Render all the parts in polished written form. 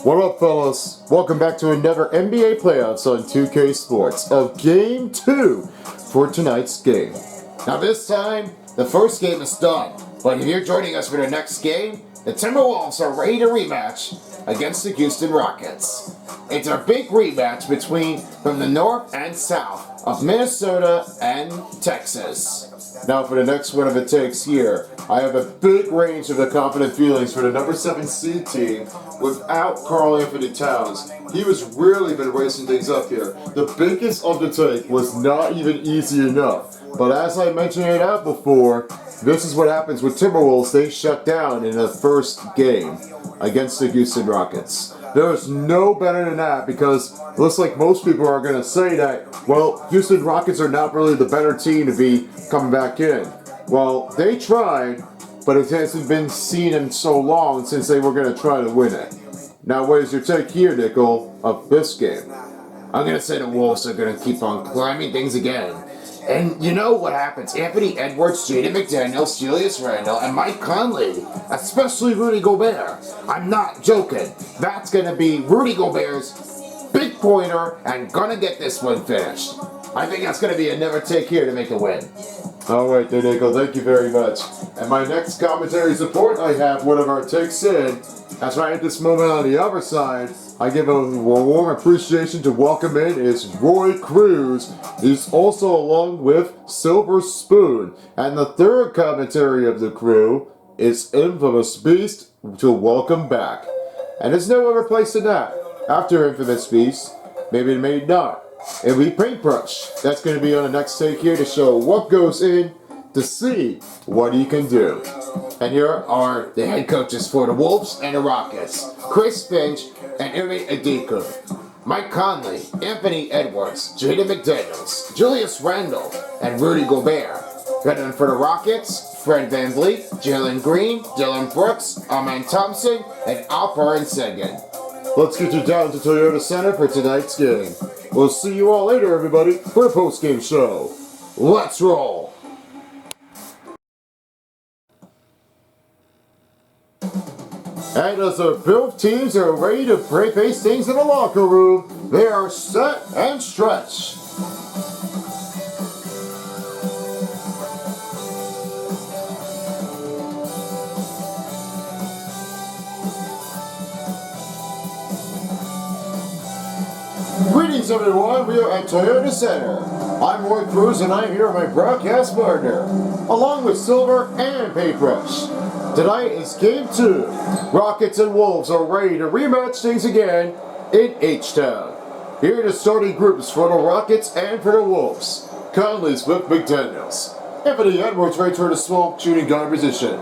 What up, fellas? Welcome back to another NBA playoffs on 2K Sports of Game 2 for tonight's game. Now this time, the first game is done, but if you're joining us for the next game, the Timberwolves are ready to rematch against the Houston Rockets. It's a big rematch from the north and south of Minnesota and Texas. Now for the next one of the takes here, I have a big range of the confident feelings for the number 7 seed team without Karl-Anthony Towns. He was really been racing things up here. The biggest of the take was not even easy enough. But as I mentioned it out before, this is what happens with Timberwolves. They shut down in the first game against the Houston Rockets. There's no better than that because it looks like most people are going to say that, well, Houston Rockets are not really the better team to be coming back in. Well, they tried, but it hasn't been seen in so long since they were going to try to win it. Now, what is your take here, Nickel, of this game? I'm going to say the Wolves are going to keep on climbing things again. And you know what happens? Anthony Edwards, Jaden McDaniels, Julius Randle, and Mike Conley, especially Rudy Gobert. I'm not joking. That's going to be Rudy Gobert's big pointer and going to get this one finished. I think that's going to be another take here to make a win. Alright there, Nickel. Thank you very much. And my next commentary support, I have one of our takes in. That's right, at this moment on the other side, I give a warm appreciation to welcome in is Roy Cruz. He's also along with Silver Spoon. And the third commentary of the crew is Infamous Beast to welcome back. And there's no other place than that. After Infamous Beast, maybe it may not. It'll be Paintbrush. That's going to be on the next take here to show what goes in to see what he can do. And here are the head coaches for the Wolves and the Rockets. Chris Finch and Ime Adika. Mike Conley, Anthony Edwards, Jaden McDaniels, Julius Randle, and Rudy Gobert. Veteran for the Rockets, Fred VanVleet, Jalen Green, Dylan Brooks, Amen Thompson, and Alperen Sengun. Let's get you down to Toyota Center for tonight's game. We'll see you all later, everybody, for a post-game show. Let's roll! And as both teams are ready to face things in the locker room, they are set and stretched. Greetings, everyone. We are at Toyota Center. I'm Roy Cruz, and I'm here with my broadcast partner, along with Silver and Paintbrush. Tonight is Game 2. Rockets and Wolves are ready to rematch things again in H-Town. Here are the starting groups for the Rockets and for the Wolves. Conley's with McDaniels. Anthony Edwards ready for the small shooting guard position.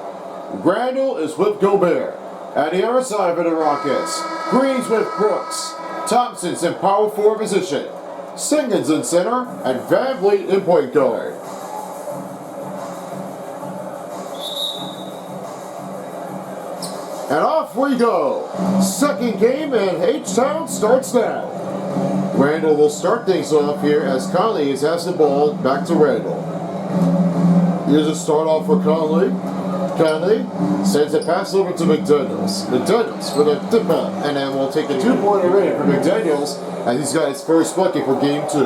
Randle is with Gobert. At the other side for the Rockets, Green's with Brooks. Thompson's in power forward position. Sengun's in center, and VanVleet in point guard. And off we go. Second game in H-Town starts now. Randle will start things off here as Conley has the ball back to Randle. Here's a start off for Conley. Conley sends a pass over to McDaniels. McDaniels with a tip out, and then we'll take a 2-pointer in for McDaniels as he's got his first bucket for Game 2.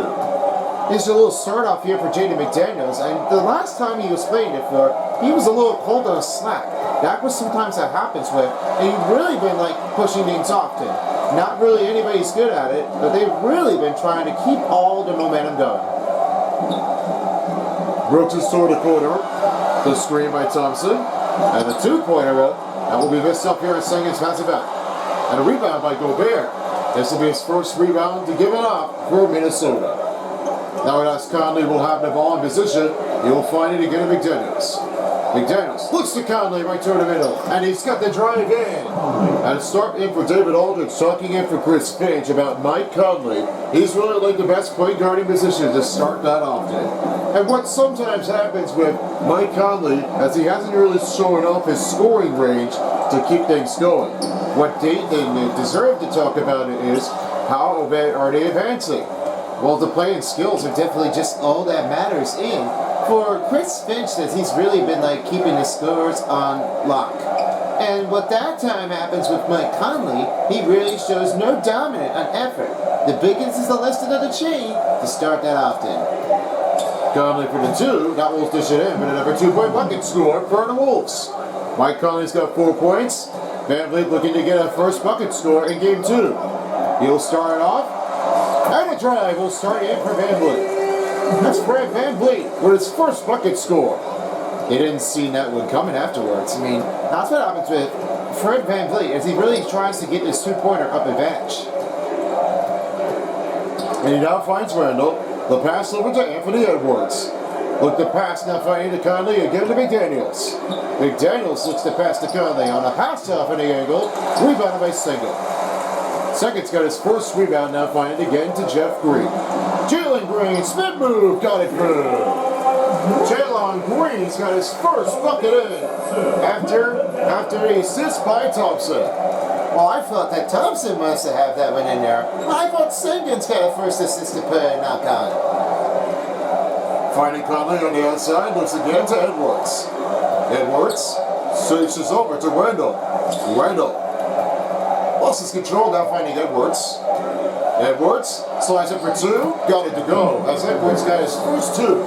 Here's a little start off here for Jaden McDaniels, and the last time he was playing it for, he was a little cold on slack. That was sometimes that happens with, and he's really been pushing things often. Not really anybody's good at it, but they've really been trying to keep all the momentum going. Brooks is toward the corner. The screen by Thompson. And the 2-pointer up. That will be missed up here as Sengun's pass it back. And a rebound by Gobert. This will be his first rebound to give it up for Minnesota. Now as Conley will have the ball in position, he will find it again to McDaniels. McDaniels looks to Conley right toward the middle. And he's got the drive in. And start in for David Aldridge, talking in for Chris Finch about Mike Conley. He's really like the best point guarding position to start that often. And what sometimes happens with Mike Conley, as he hasn't really shown off his scoring range to keep things going. What they deserve to talk about is how are they advancing? Well, the playing skills are definitely just all that matters for Chris Finch, that he's really been keeping his scores on lock. And what that time happens with Mike Conley, he really shows no dominant on effort. The biggest is the listed of the chain to start that often. Conley for the 2, that will dish it in, but another 2-point bucket score for the Wolves. Mike Conley's got 4 points. Van Vliet looking to get a first bucket score in game 2. He'll start it off, and a drive will start in for Van Vliet. That's Fred Van Vliet with his first bucket score. He didn't see that one coming afterwards. I mean, that's what happens with Fred Van Vliet, as he really tries to get his 2-pointer up advantage. And he now finds Randall. The pass over to Anthony Edwards. Look the pass now finding to Conley again to McDaniels. McDaniels looks to pass to Conley on a pass off any angle. Rebounded by Single. Second's got his first rebound now finding again to Jeff Green. Jalen Green, spin move, got it through. Jalen Green's got his first bucket in after the assist by Thompson. Well, I thought that Thompson must have had that one in there. I thought Sengun's got a first assist to put a knock on. Finding Conley on the outside, looks again to Edwards. Edwards switches over to Randall. Randall lost his control, now finding Edwards. Edwards slides it for 2, got it to go. As Edwards got his first 2.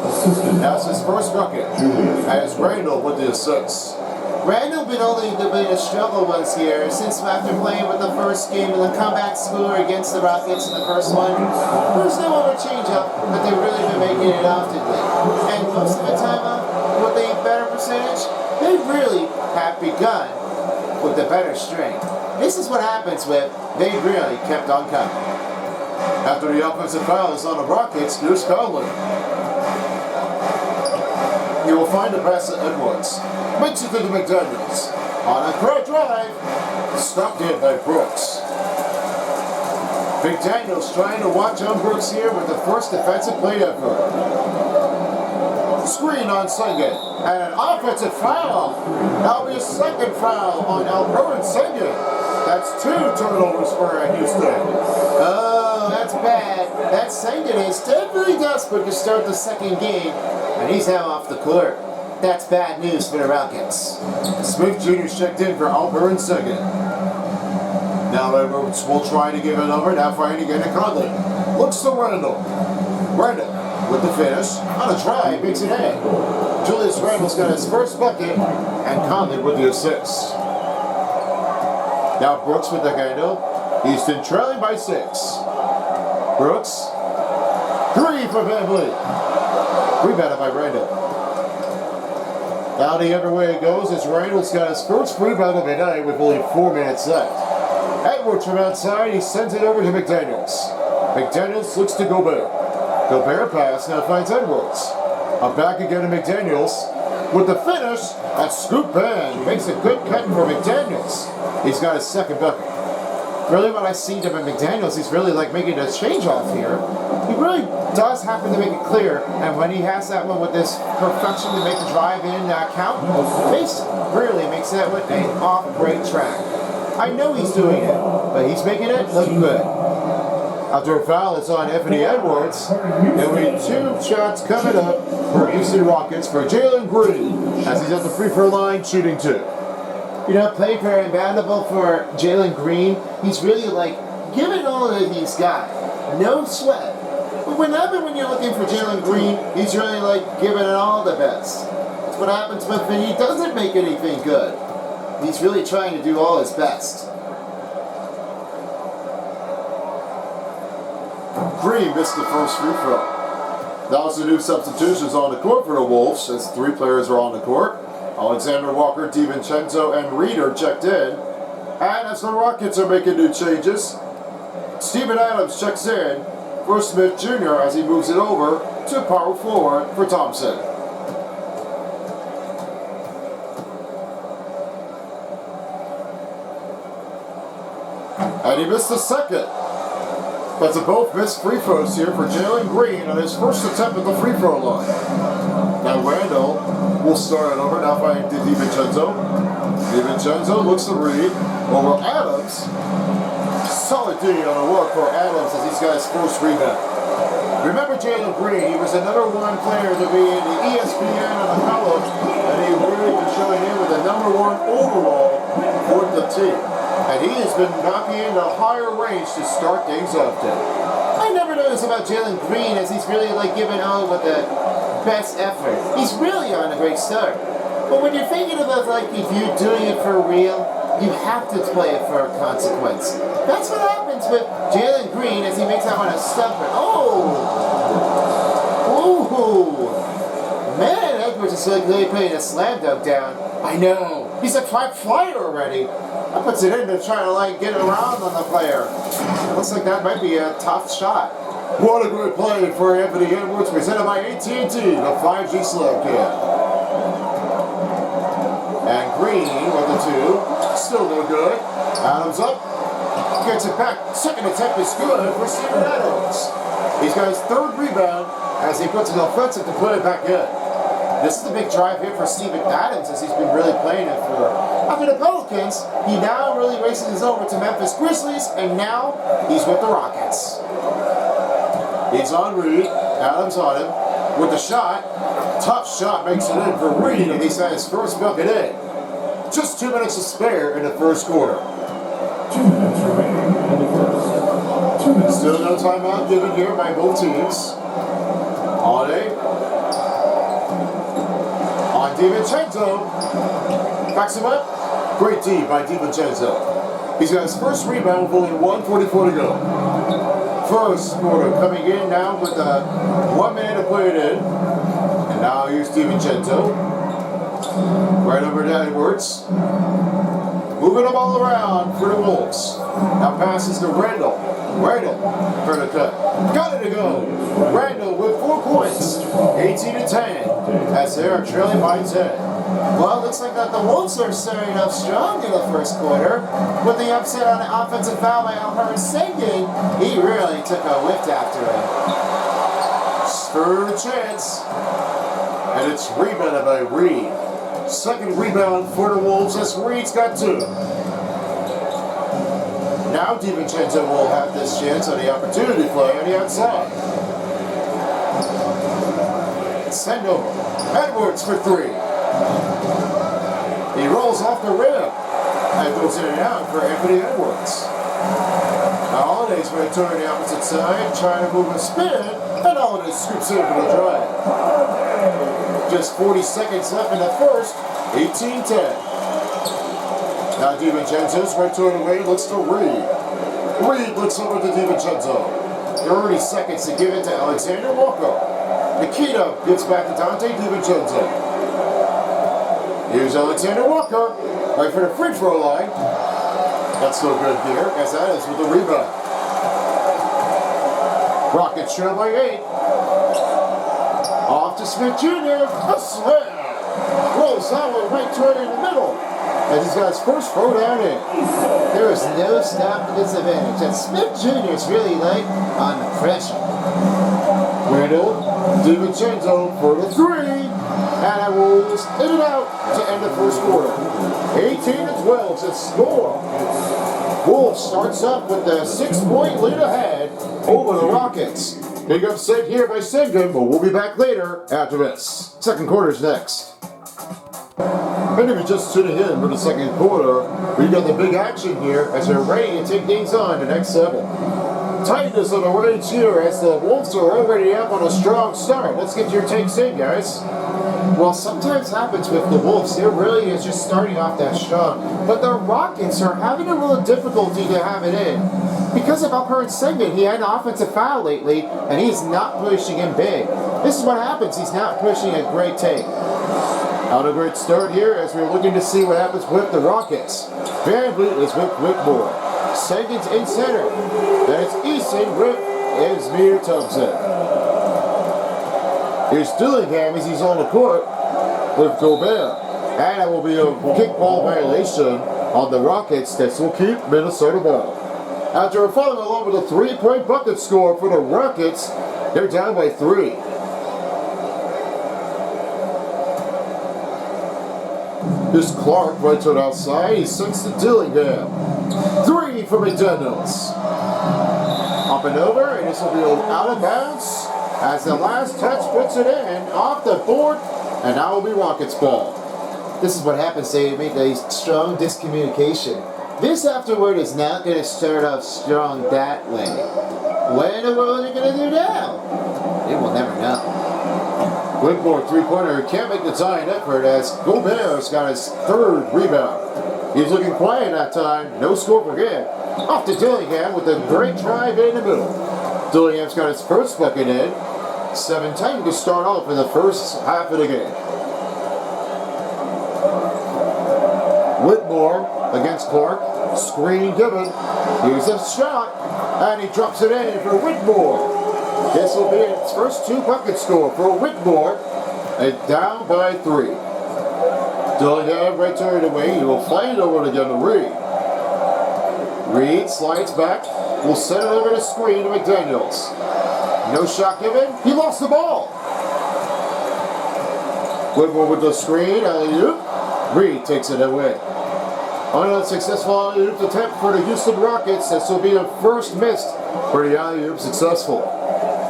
That's his first bucket. As Randall with the assist. Randall been only a struggle once here since after playing with the first game and the comeback score against the Rockets in the first one. There's no other change-up, but they've really been making it oftenly. And most of the time with a better percentage, they really have begun with the better strength. This is what happens with they really kept on coming. After the offensive foul is on the Rockets, here's Conley. He will find the pass to Edwards. Makes it to the McDaniels. On a quick drive. Stopped in by Brooks. McDaniels trying to watch on Brooks here with the first defensive play effort. Screen on Sengun. And an offensive foul. That'll be a second foul on Alperen Sengun. That's 2 turnovers for Houston. Oh, that's bad. That Sengun is definitely desperate to start the second game. And he's now off the court. That's bad news for the Rockets. Smith Jr. checked in for Alperen Sengun. Now Edwards will try to give it over. Now firing again to Conley. Looks to Randall. Randall with the finish. On a drive, makes it in. Julius Randall's got his first bucket. And Conley with the assist. Now Brooks with the handle. Houston trailing by 6. Brooks. 3 for Van Vliet. Rebounded by Randall. Now the other way it goes as Randall's got his first rebound of the night with only 4 minutes left. Edwards from outside, he sends it over to McDaniels. McDaniels looks to Gobert. Gobert pass now finds Edwards. Back again to McDaniels. With the finish, a scoop in. Makes a good cut for McDaniels. He's got his second bucket. Really when I see him at McDaniels, he's really like making a change off here. He really does happen to make it clear, and when he has that one with this perfection to make the drive in count, Mace really makes that one an off-break track. I know he's doing it, but he's making it look good. After a foul, it's on Anthony Edwards. And we have 2 shots coming up for Houston Rockets for Jalen Green as he's at the free throw line shooting 2. You know, playing for inboundable for Jalen Green, he's really like giving all of these guys no sweat. But whenever when you're looking for Jalen Green, he's really like giving it all the best. That's what happens when he doesn't make anything good. He's really trying to do all his best. Green missed the first free throw. Now some new substitutions on the court for the Wolves as 3 players are on the court. Alexander Walker, DiVincenzo, and Reed are checked in. And as the Rockets are making new changes, Steven Adams checks in for Smith Jr. as he moves it over to power forward for Thompson. And he missed the second. But they both missed free throws here for Jalen Green on his first attempt at the free throw line. Now Randall will start it over, now finding DiVincenzo. DiVincenzo looks to Reed over Adams. Solid D on the work for Adams as he's got his first rebound. Remember Jalen Green, he was the #1 player to be in the ESPN and the college, and he really was showing in with the #1 overall for the team. And he has been knocking in a higher range to start things off today. I never noticed about Jalen Green as he's really like giving out with the best effort. He's really on a great start. But when you're thinking about like if you're doing it for real, you have to play it for a consequence. That's what happens with Jalen Green as he makes out on a stumper. Ooh! Man, Edwards is like really putting a slam dunk down. I know. He's a flyer already. That puts it in to try to like get around on the player. Looks like that might be a tough shot. What a great play for Anthony Edwards, presented by AT&T, the 5G Slam Cam. And Green with the 2, still no good. Adams up, gets it back. Second attempt is good for Steven Adams. He's got his 3rd rebound as he puts an offensive to put it back in. This is the big drive here for Steven Adams as he's been really playing it for. After the Pelicans, he now really races over to Memphis Grizzlies, and now he's with the Rockets. He's on Reed, Adams on him, with the shot. Tough shot makes it in for Reed, and he's got his first bucket in. Just 2 minutes to spare in the first quarter. 2 minutes remaining in the first. 2 minutes. Still no timeout given here by both teams. Holiday. On DiVincenzo. Backs him up. Great D by DiVincenzo. He's got his first rebound with only 1:44 to go. First quarter coming in now with 1 minute to put it in. And now here's DiVincenzo. Right over to Edwards. Moving the ball around for the Wolves. Now passes to Randall. Randall for the cut. Got it to go. Randall with 4 points. 18-10 as they are trailing by 10. Well, it looks like that the Wolves are starting off strong in the first quarter. With the upset on the offensive foul by Alperen Sengun, he really took a whiff after him. Third chance. And it's rebounded by Reed. Second rebound for the Wolves as Reed's got 2. Now DiVincenzo will have this chance on the opportunity play on the outside. Send over. Edwards for 3. He rolls off the rim. And goes in and out for Anthony Edwards. Now Holiday's going to turn the opposite side, trying to move a spin, and Holiday scoops in for the drive. Just 40 seconds left in the first, 18-10. Now DiVincenzo's right turn away, looks to Reed. Reed looks over to DiVincenzo. 30 seconds to give it to Alexander Walker. Nikita gives back to Dante DiVincenzo. Here's Alexander Walker, right for the free throw line. That's no good here, as that is with the rebound. Rockets trail by 8. Off to Smith Jr. A slam. Rolls that one right toward in the middle. And he's got his first throw down in. There is no stop disadvantage. And Smith Jr. is really like on the pressure. Randall, DiVincenzo for the 3. And it rolls in and out to end the first quarter. 18-12 to score. Wolves starts up with the 6-point lead ahead over the Rockets. Big upset here by Sengun, but we'll be back later after this. Second quarter's next. And if you're just tuning in for the second quarter, we got the big action here as we're ready to take things on the next 7. Tightness on the range here as the Wolves are already up on a strong start. Let's get your takes in, guys. Well, sometimes happens with the Wolves. They're really is just starting off that strong. But the Rockets are having a little difficulty to have it in. Because of Alperen Sengun, he had an offensive foul lately, and he's not pushing him big. This is what happens. He's not pushing a great take. On a great start here as we're looking to see what happens with the Rockets. Van Vliet is with Whitmore. Sengun's in center. Then it's Easton with Esmir Thompson. Here's Dillingham as he's on the court with Gobert. And it will be a kickball violation on the Rockets that will keep Minnesota ball. After following along with a 3-point bucket score for the Rockets, they're down by 3. Here's Clark right to the outside. He sends to Dillingham. 3 for McDaniels. Up and over, and this will be out of bounds as the last touch puts it in off the board, and now will be Rockets ball. This is what happens. They make a strong discommunication. This afterward is not going to start off strong that way. What in the world are they going to do now? They will never know. Whitmore three-pointer can't make the tying effort as Gobert's got his third rebound. He's looking quiet that time. No score for him. Off to Dillingham with a great drive in the middle. Dillingham's got his first bucket in. 7-10 to start off in the first half of the game. Whitmore against Clark. Screen given. Here's a shot. And he drops it in for Whitmore. This will be its first 2 bucket score for Whitmore. And down by 3. Dillingham right turned away. He will fly it over again to Reed. Reed slides back. Will send it over the screen to McDaniels. No shot given. He lost the ball. Whitmore with the screen. Alley-oop. Reed takes it away. Unsuccessful alley-oop attempt for the Houston Rockets. This will be the first missed for the alley-oop successful.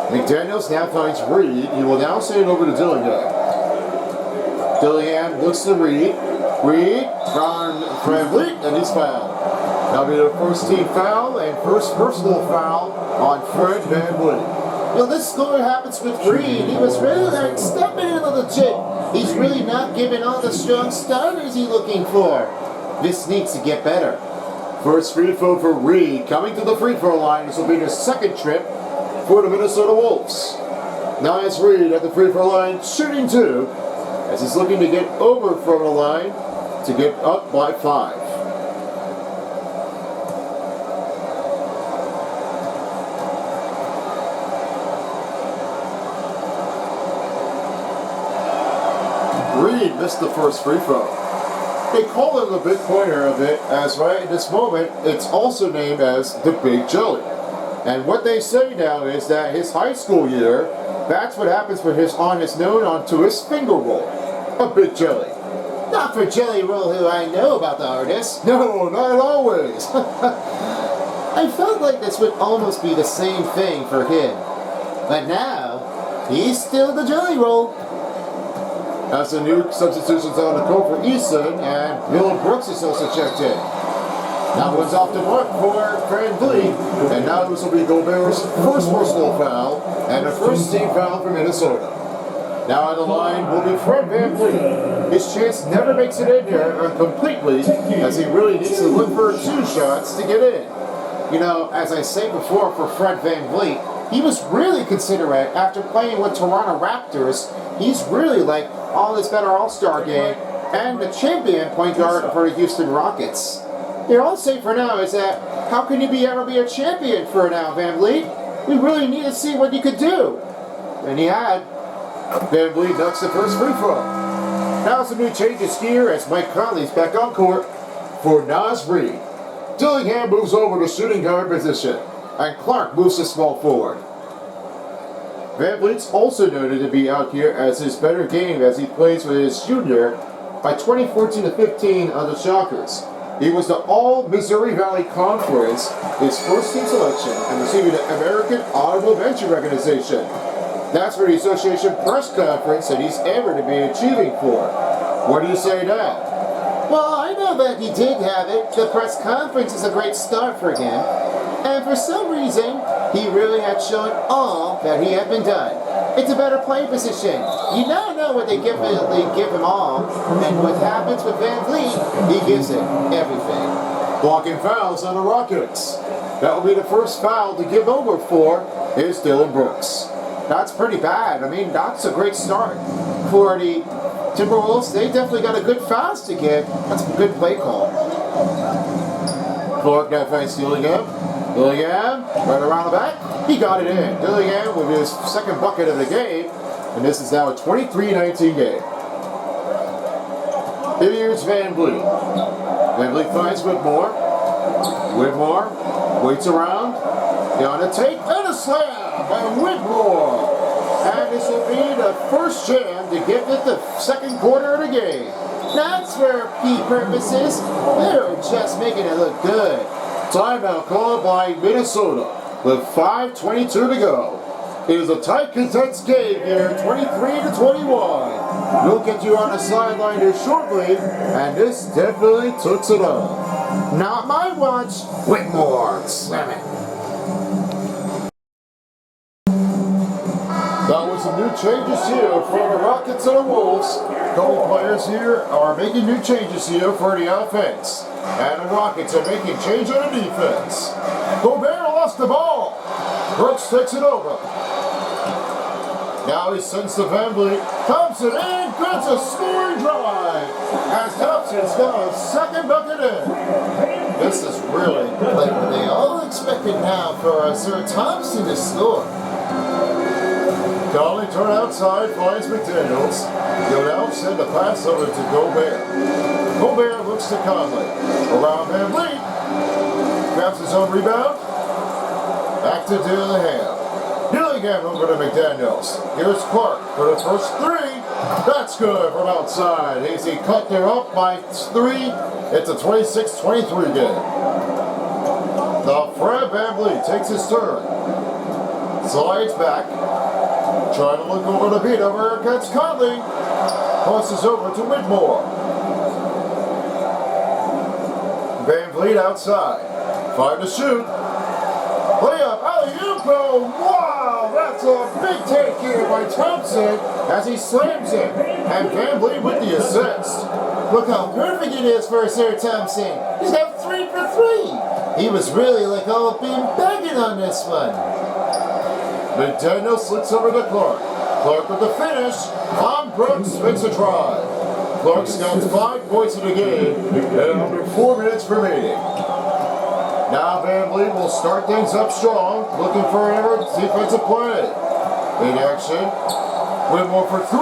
McDaniels now finds Reed. He will now send it over to Dillingham. Dillingham looks to Reed. Reed on Fred Vliet, and he's fouled. That'll be the first team foul and first personal foul on Fred VanVleet. Well, this score happens with Reed. He was really like stepping in on the chip. He's really not giving all the strong starters he's looking for. This needs to get better. First free throw for Reed coming to the free throw line. This will be his second trip for the Minnesota Wolves. Now it's Reed at the free throw line, shooting 2, as he's looking to get over from the line to get up by 5. Reed missed the first free throw. They call him the big pointer of it, as right at this moment, it's also named as the Big Jelly. And what they say now is that his high school year, that's what happens for his on his known onto his finger roll. A Big Jelly. Not for Jelly Roll, who I know about the artist. No, not always. I felt like this would almost be the same thing for him. But now, he's still the Jelly Roll. As the new substitutions on the court for Easton, and Dylan Brooks is also checked in. That one's off the mark for VanVleet, and now this will be Gobert's first personal foul, and the first team foul for Minnesota. Now on the line will be Fred VanVleet. His chance never makes it in here completely, as he really needs to look for 2 shots to get in. You know, as I say before, for Fred VanVleet, he was really considerate after playing with Toronto Raptors. He's really like all this better All-Star game and the champion point guard for the Houston Rockets. Here, all I'll say for now is that how can you ever be a champion for now, VanVleet? We really need to see what you could do. And he had. VanVleet ducks the first free throw. Now some new changes here as Mike Conley's back on court for Naz Reid. Dillingham moves over to shooting guard position, and Clark moves to small forward. VanVleet's also noted to be out here as his better game as he plays with his junior by 2014-15 on the Shockers. He was the All-Missouri Valley Conference, his first team selection, and receiving the American Honorable Mention recognition. That's for the association press conference that he's ever to be achieving for. What do you say now? Well, I know that he did have it. The press conference is a great start for him. And for some reason, he really had shown all that he had been done. It's a better play position. You now know what they give him all. And what happens with VanVleet, he gives it everything. Blocking fouls on the Rockets. That will be the first foul to give over for is Dylan Brooks. That's pretty bad. I mean, that's a great start for the Timberwolves. They definitely got a good fouls to give. That's a good play call. Clark now finds Dillingham. Dillingham, right around the back. He got it in. Dillingham with his second bucket of the game. And this is now a 23-19 game. Here's VanVleet. VanVleet finds Whitmore. Whitmore waits around. On a take and a slam by Whitmore. And this will be the first jam to give it the second quarter of the game. That's for key purposes. They're just making it look good. Timeout called by Minnesota with 5:22 to go. It is a tight, contested game here, 23-21. We'll get you on the sideline here shortly, and this definitely took it on. Not my watch. Whitmore, slam it. That was some new changes here for the Rockets and the Wolves. A couple players here are making new changes here for the offense. And the Rockets are making change on the defense. Gobert lost the ball. Brooks takes it over. Now he sends to VanVleet. Thompson in, gets a scoring drive. As Thompson's got a second bucket in. This is really like what they all expected now for Sir Thompson to score. Conley turned outside, finds McDaniels. He'll now send the pass over to Gobert. Gobert looks to Conley. Around VanVleet. Grabs his own rebound. Back to Dillingham. Dillingham over to McDaniels. Here's Clark for the first three. That's good from outside. Easy cut there up by three. It's a 26-23 game. Now Fred VanVleet takes his turn. Slides back. Trying to look over the beat over against Conley. Passes over to Whitmore. VanVleet outside. 5 to shoot. Layup, alley-oop, wow, that's a big take here by Thompson as he slams it. And VanVleet with the assist. Look how perfect it is for Sir Thompson. He's got 3 for 3. He was really like all been begging on this one. McDaniel slicks over to Clark. Clark with the finish. On Brooks makes a try. Clark's got 5 points in the game and under 4 minutes remaining. Now VanVleet will start things up strong, looking for another defensive play. In action. Whitmore for 3.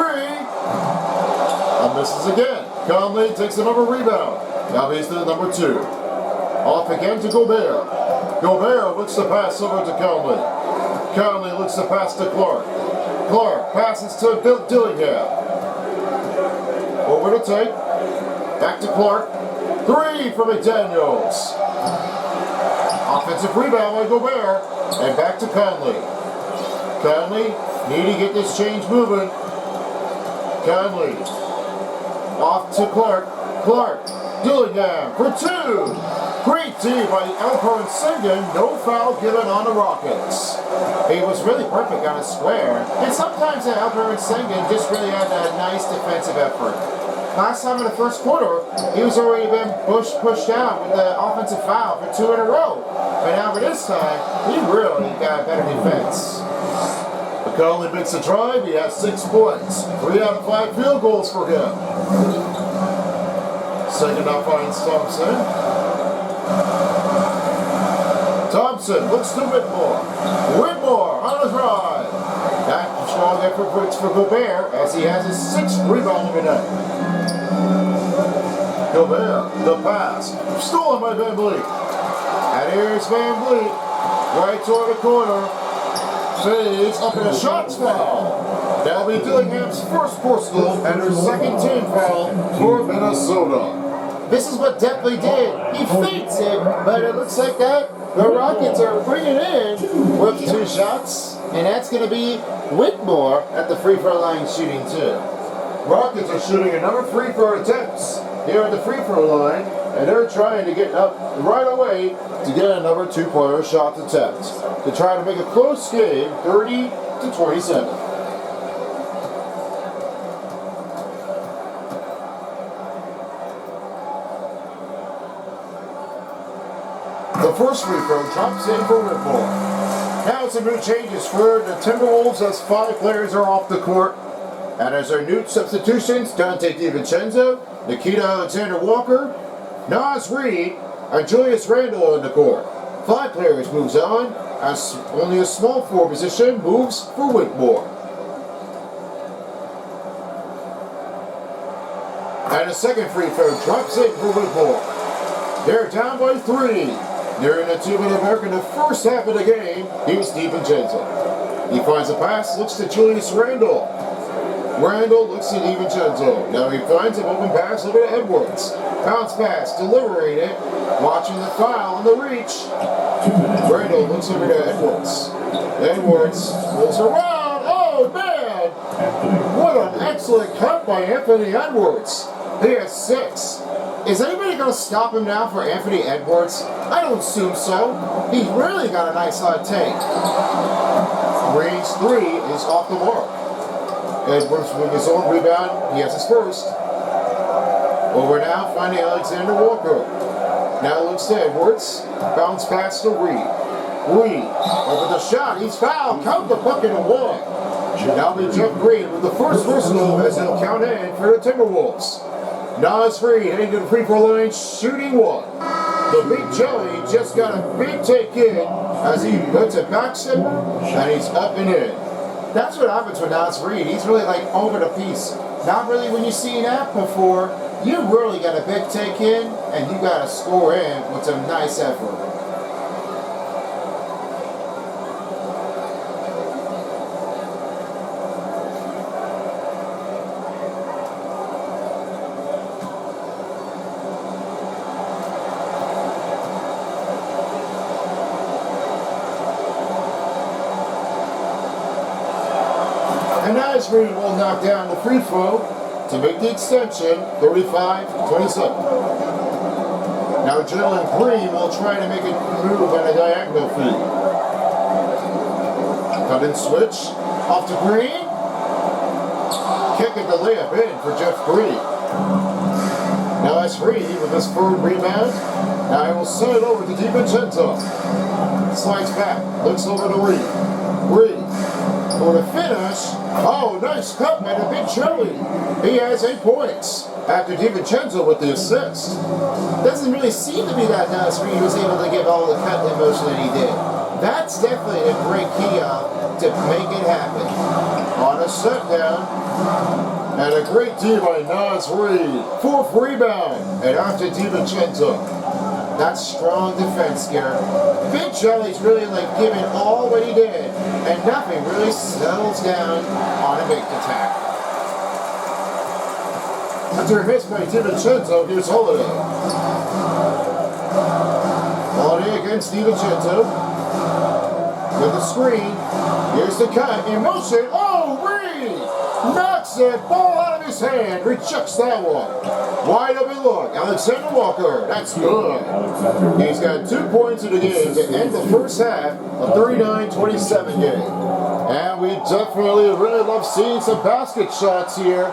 And misses again. Conley takes another rebound. Now he's to number 2. Off again to Gobert. Gobert looks to pass over to Conley. Conley looks to pass to Clark. Clark passes to Dillingham. Over to take. Back to Clark. 3 for McDaniels. Offensive rebound by Gobert. And back to Conley. Conley need to get this change moving. Conley. Off to Clark. Clark. Dillingham for 2. Great D by Alperen Sengun. No foul given on the Rockets. He was really perfect on a square. And sometimes Alperen Sengun just really had a nice defensive effort. Last time in the first quarter, he was already been pushed out with the offensive foul for 2 in a row. But now for this time, he really got a better defense. Conley makes a drive. He has 6 points. 3 out of 5 field goals for him. Second up finds Thompson. Thompson looks to Whitmore. Whitmore on a drive. That strong effort for Gobert as he has his 6th rebound of the night. Gobert, the pass. Stolen by VanVleet. And here's VanVleet. Right toward the corner. Fades up in a shots foul. That'll be Dillingham's first personal and her second team foul for Minnesota. This is what Depley did. He fakes it, but it looks like that the Rockets are bringing in with 2 shots, and that's going to be Whitmore at the free throw line shooting 2. Rockets are shooting another free throw attempts here at the free throw line, and they're trying to get up right away to get another 2-pointer shot attempt to try to make a close game, 30-27. The first free throw drops in for Whitmore. Now some new changes for the Timberwolves as 5 players are off the court. And as our new substitutions, Dante DiVincenzo, Nikita Alexander-Walker, Nas Reed, and Julius Randle in the court. 5 players moves on, as only a small forward position moves for Whitmore. And a second free throw drops in for Whitmore. They're down by 3. During the 2-minute mark in the first half of the game, here's DiVincenzo. He finds a pass, looks to Julius Randle. Randle looks to DiVincenzo. Now he finds an open pass over to Edwards. Bounce pass, deliberated, watching the foul and the reach. Randle looks over to Edwards. Edwards pulls around. Oh, man! Anthony. What an excellent cut by Anthony Edwards. He has 6. Is anybody going to stop him now for Anthony Edwards? I don't assume so. He's really got a nice hot take. Range 3 is off the mark. Edwards with his own rebound. He has his first. Over now, finding Alexander Walker. Now looks to Edwards. Bounce pass to Reed. Reed over the shot. He's fouled. Count the bucket of 1. Now be Jeff Green with the first personal as he'll count in for the Timberwolves. Nas Reed heading to the free throw line, shooting 1. The Big Jelly just got a big take in as he puts it back him, and he's up and in. That's what happens with Nas Reed. He's really like over the piece. Not really when you've seen that before. You really got a big take in, and you got to score in with some nice effort. And Nas Reed will knock down the free throw to make the extension 35-27. Now Jalen Green will try to make a move on a diagonal feed. Cut and switch. Off to Green. Kick it the layup in for Jeff Green. Now that's Reed with his third rebound. Now he will send it over to DiVincenzo. Slides back. Looks over to Reed. Reed. For the finish, oh, nice cut by the Big Jelly. He has 8 points after DiVincenzo with the assist. Doesn't really seem to be that Nas Reed was able to give all the cut emotion that he did. That's definitely a great key out to make it happen. On a set down, and a great D by Nas Reed. 4th rebound, and after DiVincenzo. That's strong defense, Garrett. Big Jelly's really like giving all what he did, and nothing really settles down on a big attack. After a miss by DiVincenzo, here's Holiday. Holiday against DiVincenzo. With the screen. Here's the cut. In motion. Oh, Reed! Knocks it. Ball out of his hand. Rejects that one. Wide open look. Alexander Walker. That's good. He's got 2 points in the game to end the first half of 39-27 game. And we definitely really love seeing some basket shots here,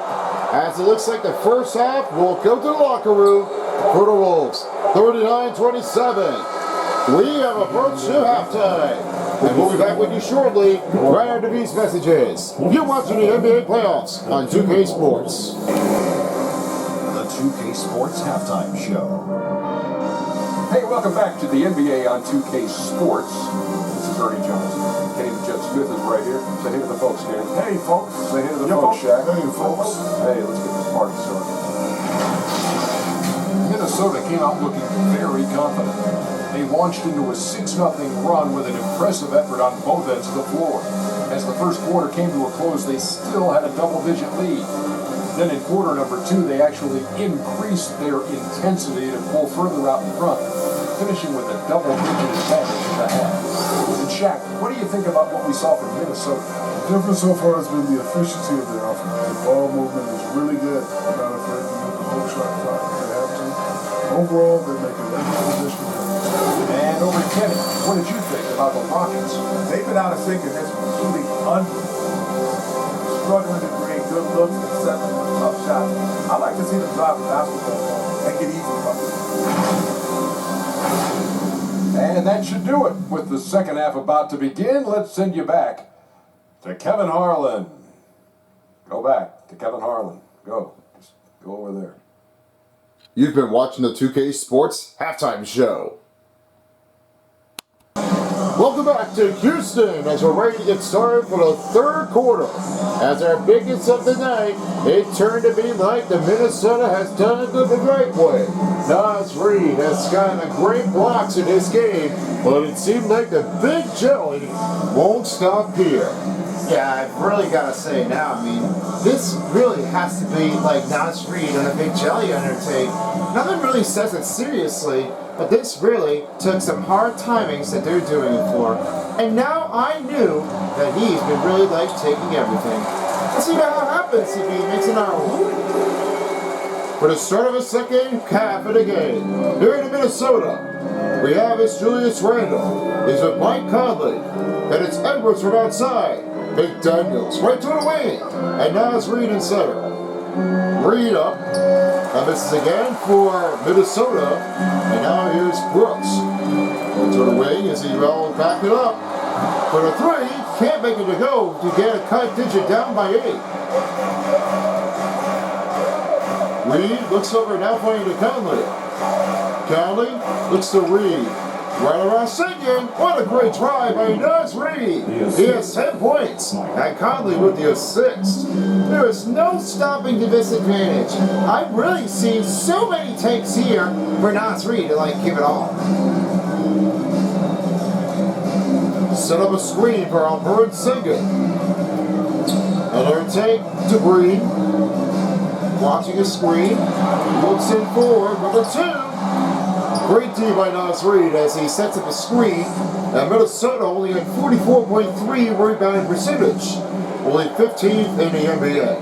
as it looks like the first half will go to the locker room for the Wolves. 39-27. We have approached to halftime. And we'll be back with you shortly, right after these messages. You're watching the NBA playoffs on 2K Sports. The 2K Sports Halftime Show. Hey, welcome back to the NBA on 2K Sports. This is Ernie Johnson. Kenny the Jet Smith is right here. Say hey to the folks, Kenny. Hey, folks. Say hey to the folks, Shaq. Hey, folks. Hey, let's get this party started. Minnesota came out looking very confident. They launched into a 6-0 run with an impressive effort on both ends of the floor. As the first quarter came to a close, they still had a double-digit lead. Then in quarter number 2, they actually increased their intensity to pull further out in front, finishing with a double-digit advantage in the half. And Shaq, what do you think about what we saw from Minnesota? The difference so far has been the efficiency of their offense. The ball movement is really good. They're not afraid to move the whole shot clock if they have to. Overall, they're making every position. And over to Kenny, what did you think about the Rockets? They've been out of sync in this one, shooting struggling to create good looks and set up shots. I like to see them drop the basketball, make it easy for them. And that should do it. With the second half about to begin, let's send you back to Kevin Harlan. Go back to Kevin Harlan. Go. Just go over there. You've been watching the 2K Sports Halftime Show. Welcome back to Houston as we're ready to get started for the third quarter. As our biggest of the night, it turned to be like the Minnesota has done it the right way. Nas Reed has gotten a great blocks in this game, but it seemed like the Big Jelly won't stop here. Yeah, I've really got to say now, I mean, this really has to be like Nas Reed and a Big Jelly undertake. Nothing really says it seriously, but this really took some hard timings that they're doing it for. And now I knew that he's been really like taking everything. Let's see how it happens if he makes an arrow. For the start of the second half of the game, here in Minnesota, we have is Julius Randle. He's with Mike Conley. And it's Edwards from outside. McDaniels right to the wing. And now it's Reed in center. Reed up. And misses again for Minnesota. And now here's Brooks. Right to the wing as he will back it up. For the three, can't make it to go to get a cut digit down by 8. Reed looks over now playing to Conley. Conley looks to Reed. Right around Sigurd. What a great drive by Naz Reed. He has 10 points. And Conley with the assist. There is no stopping the disadvantage. I've really seen so many takes here for Naz Reed to give it all. Set up a screen for Alperen Sengun. Another take to Reed. Watching a screen. Looks in forward. Number 2. Great D by Naz Reed as he sets up a screen. And Minnesota only had 44.3 rebounding percentage. Only 15th in the NBA.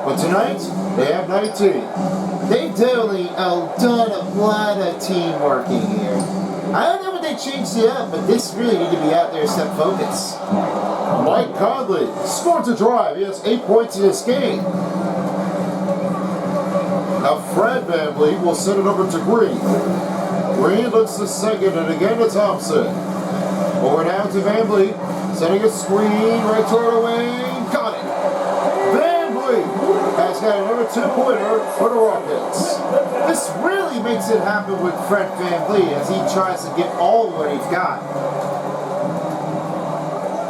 But tonight, they have 19. They've definitely done a lot of team working here. I don't know what they changed it up, but this really need to be out there to step focus. Mike Conley scores a drive. He has 8 points in this game. Now Fred VanVleet will send it over to Green. Green looks to Sengun and again to Thompson. Over now to VanVleet. Setting a screen right toward the wing. Got it. VanVleet has got another 2-pointer for the Rockets. This really makes it happen with Fred VanVleet as he tries to get all of what he's got.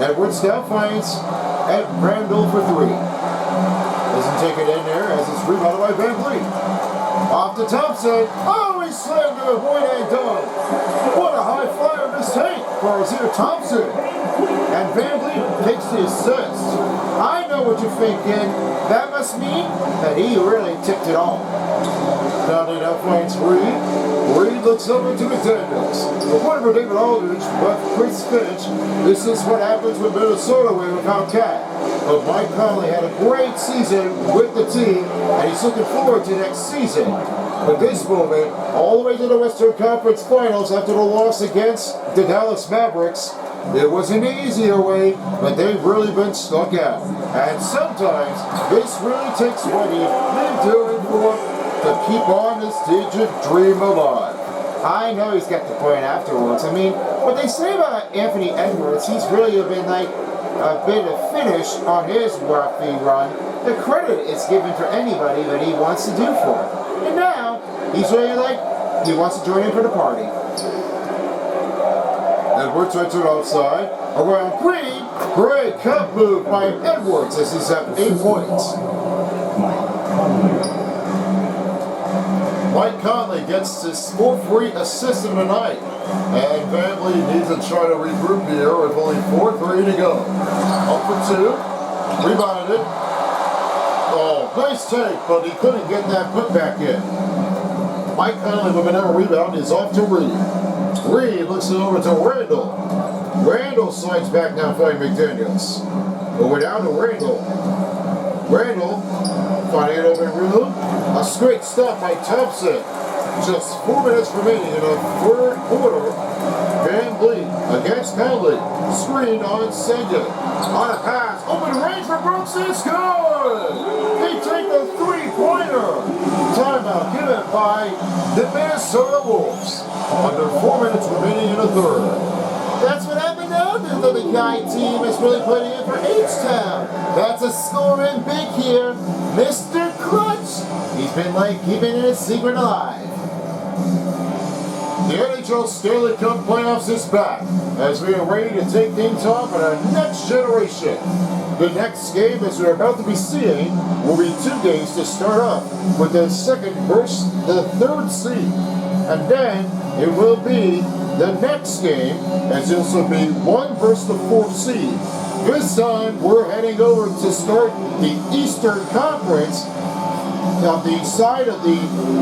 Edwards now finds Ed Randall for 3. Doesn't take it in there as it's rebounded by VanVleet. Off to Thompson. Oh, he slammed to the point and done. What a high flyer this tank for Azir Thompson. And VanVleet takes the assist. I know what you're thinking. That must mean that he really tipped it all. Conley now finds Reed. Reed looks over to McDaniels. The point for David Aldridge, but Chris Finch. This is what happens with Minnesota without Cat. But Mike Conley had a great season with the team, and he's looking forward to next season. But this moment, all the way to the Western Conference Finals after the loss against the Dallas Mavericks, it was an easier way, but they've really been stuck out. And sometimes, this really takes what you've been doing for to keep on this digit dream alive. I know he's got the point afterwards. I mean, what they say about Anthony Edwards, he's really been a bit of finish on his rocky run. The credit is given for anybody that he wants to do for him. And now, he's really he wants to join in for the party. Edwards right to the outside. Around Green. Great cut move by Edwards as he's at 8 points. Mike Conley gets his 4th assist of the night. And VanVleet needs to try to regroup here with only 4-3 to go. Up for 2. Rebounded it. Oh, nice take, but he couldn't get that putback in. Mike Conley with another rebound is off to Reed. Reed looks it over to Randall. Randall slides back now playing McDaniels. Over down to Randall. Randall finding it over in room. A straight stop by Thompson. Just 4 minutes remaining in the 3rd quarter. VanVleet against Conley. Screen on Sengun. On a pass. Open range for Brooks. It's good. They take the 3-pointer. Timeout given by the Minnesota Wolves. Under 4 minutes remaining in the 3rd. That's what happened now. The little guy team is really putting in for H-Town. That's a scoring big here. Mr. Clutch. He's been keeping his secret alive. The NHL Stanley Cup playoffs is back as we are ready to take things off in our next generation. The next game, as we're about to be seeing, will be 2 games to start off with the 2nd versus the 3rd seed. And then it will be the next game, as this will be 1 versus the 4th seed. This time, we're heading over to start the Eastern Conference on the side of the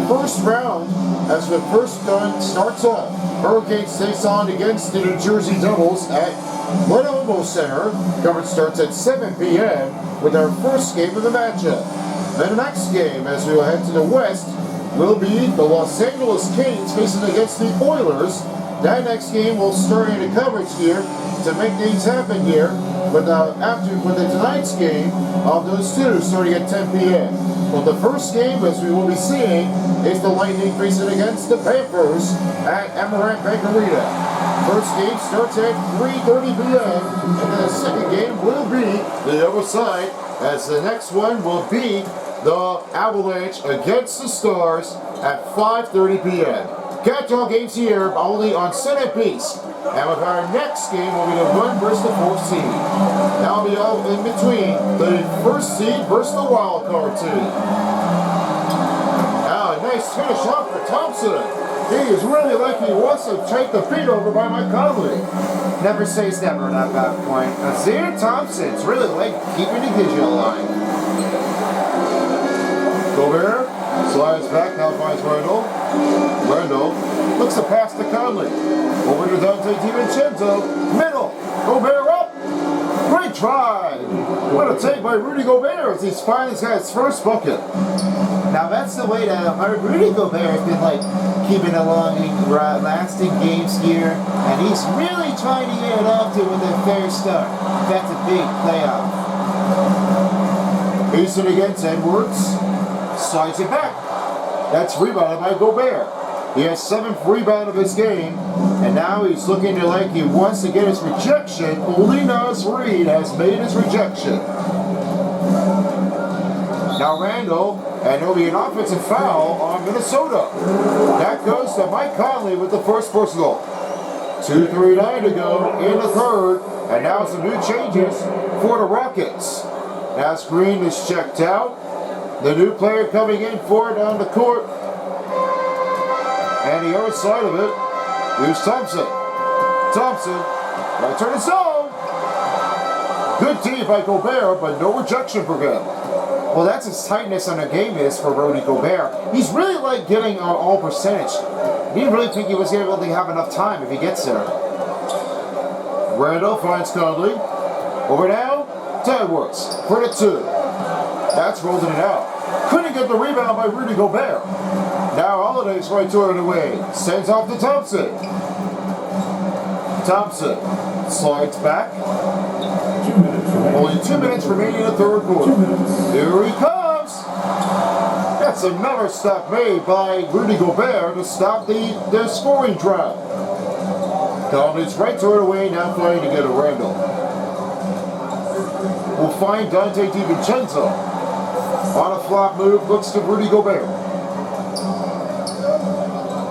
first round as the first gun starts off. Hurricanes takes on against the New Jersey Devils at Lenovo Center. Coverage starts at 7 p.m. with our first game of the matchup. Then the next game, as we will head to the west, will be the Los Angeles Kings facing against the Oilers. That next game will start in the coverage here to make things happen here. But with tonight's game of those two starting at 10 p.m. Well, the first game, as we will be seeing, is the Lightning facing against the Panthers at Amaranth Bank Arena. First game starts at 3:30 p.m. and then the second game will be the other side, as the next one will be the Avalanche against the Stars at 5:30 p.m. Catch all games here only on Senate Beast. And with our next game will be the 1 versus the 4th seed. That'll be all in between the first seed versus the wild card team. Now a nice finish off for Thompson. He is really like he wants to take the beat over by Mike Conley. Never says never at that point. Azir Thompson's really like keeping the digital line. Gobert slides back, now finds Randall. Randall looks to pass to Conley. Over to Dante DiVincenzo. Middle. Gobert up. Great try. What a take by Rudy Gobert as he's finally got his first bucket. Now that's the way that Rudy Gobert has been like keeping along in lasting games here, and he's really trying to get it off to with a fair start. That's a big playoff. Mason against Edwards. Slides it back. That's rebounded by Gobert. He has 7th rebound of his game, and now he's looking to like he wants to get his rejection. Only Naz Reid has made his rejection. Now Randall, and it'll be an offensive foul on Minnesota. That goes to Mike Conley with the first personal. 2:39 to go in the third, and now some new changes for the Rockets. Now Green is checked out. The new player coming in for it on the court. And the other side of it, here's Thompson. Thompson, right turn his zone. Good D by Gobert, but no rejection for him. Well, that's his tightness on the game is for Rudy Gobert. He's really like giving all percentage. He didn't really think he was able to have enough time if he gets there. Randall finds Conley. Over now to Edwards for the 2. That's rolling it out. Couldn't get the rebound by Rudy Gobert. Now Holiday's right to it away. Sends off to Thompson. Thompson slides back. 2 minutes remaining. Only 2 minutes remaining in the third quarter. Here he comes. That's another stop made by Rudy Gobert to stop the scoring drought. Conley's right to it away, now trying to get a Randall. We'll find Dante DiVincenzo. On a flop move, looks to Rudy Gobert.